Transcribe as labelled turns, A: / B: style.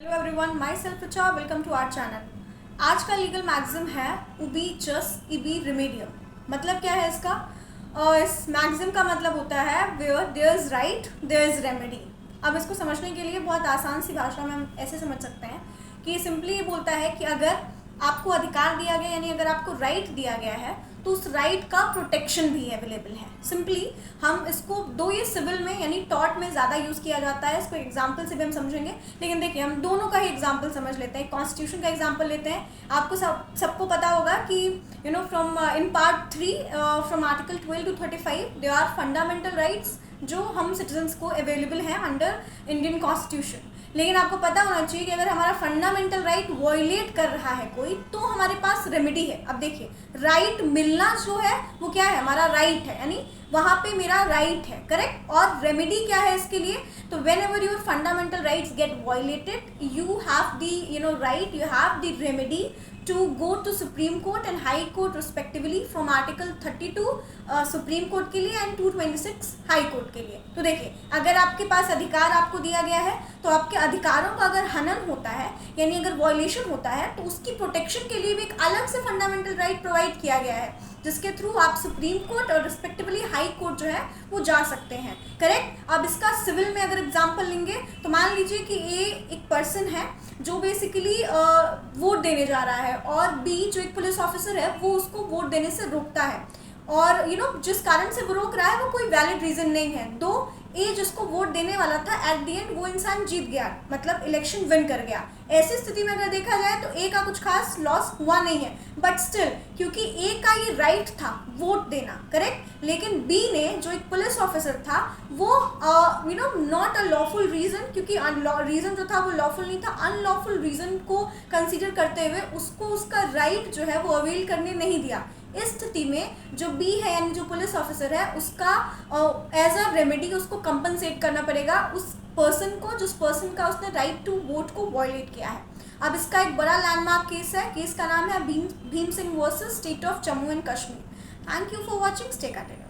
A: Hello everyone, myself Richa, welcome to our channel. आज का legal मैगज़िम है उबी जस इबी रिमेडियम। मतलब क्या है इसका? इस मैगज़िम का मतलब होता है where there is right there is remedy. अब इसको समझने के लिए बहुत आसान सी भाषा में हम ऐसे समझ सकते हैं कि सिंपली ये बोलता है कि अगर आपको अधिकार दिया गया, यानी अगर आपको राइट दिया गया है, तो उस राइट का प्रोटेक्शन भी अवेलेबल है। सिंपली हम इसको ये सिविल में यानी टॉर्ट में ज़्यादा यूज़ किया जाता है। इसको एग्जाम्पल से भी हम समझेंगे, लेकिन देखिए हम दोनों का ही एग्जाम्पल समझ लेते हैं। कॉन्स्टिट्यूशन का एग्जाम्पल लेते हैं। आपको सबको पता होगा कि from in part 3 from article 12 to 35 they are fundamental rights जो हम सिटीजन्स को अवेलेबल हैं अंडर इंडियन कॉन्स्टिट्यूशन। लेकिन आपको पता होना चाहिए कि अगर हमारा फंडामेंटल राइट वॉयलेट कर रहा है कोई, तो हमारे पास रेमेडी है। अब देखिए, राइट मिलना जो है वो क्या है? हमारा राइट है, यानी वहाँ पे मेरा राइट है, करेक्ट। और रेमेडी क्या है इसके लिए? तो whenever your fundamental rights get violated, you have the right, you have the remedy to go to Supreme Court and High Court respectively from Article 32 Supreme Court के लिए and 226 High Court के लिए। तो देखिए, अगर आपके पास अधिकार आपको दिया गया है, तो आपके अधिकारों का अगर हनन होता है, यानी अगर वॉयलेशन होता है, तो उसकी प्रोटेक्शन के लिए भी एक अलग से फंडामेंटल राइट प्रोवाइड किया गया है, जिसके थ्रू आप सुप्रीम कोर्ट और रिस्पेक्टिवली हाई कोर्ट जो है वो जा सकते हैं, करेक्ट। अब इसका सिविल में अगर एग्जांपल लेंगे, तो मान लीजिए कि ए एक पर्सन है जो बेसिकली वोट देने जा रहा है, और बी जो एक पुलिस ऑफिसर है वो उसको वोट देने से रोकता है, और जिस कारण से वो रोक रहा है वो कोई वैलिड रीजन नहीं है। दो ए जिसको वोट देने वाला था, एट द एंड वो इंसान जीत गया, मतलब इलेक्शन विन कर गया। ऐसी स्थिति में अगर देखा जाए तो ए का कुछ खास लॉस हुआ नहीं है, बट स्टिल क्योंकि ए का ये राइट था वोट देना, करेक्ट, लेकिन बी ने जो एक पुलिस ऑफिसर था वो नॉट अ लॉफुल रीजन, क्योंकि रीजन जो था वो लॉफुल नहीं था, अनलॉफुल रीजन को कंसीडर करते हुए उसको उसका राइट जो है वो अवेल करने नहीं दिया। इस स्थिति में जो बी है, यानी जो पुलिस ऑफिसर है, उसका एज अ रेमेडी उसको कंपनसेट करना पड़ेगा उस पर्सन को, जिस पर्सन का उसने राइट टू वोट को वॉयलेट किया है। अब इसका एक बड़ा लैंडमार्क केस है। केस का नाम है Bhim Singh versus state of Jammu and Kashmir. Thank you for watching. Stay connected.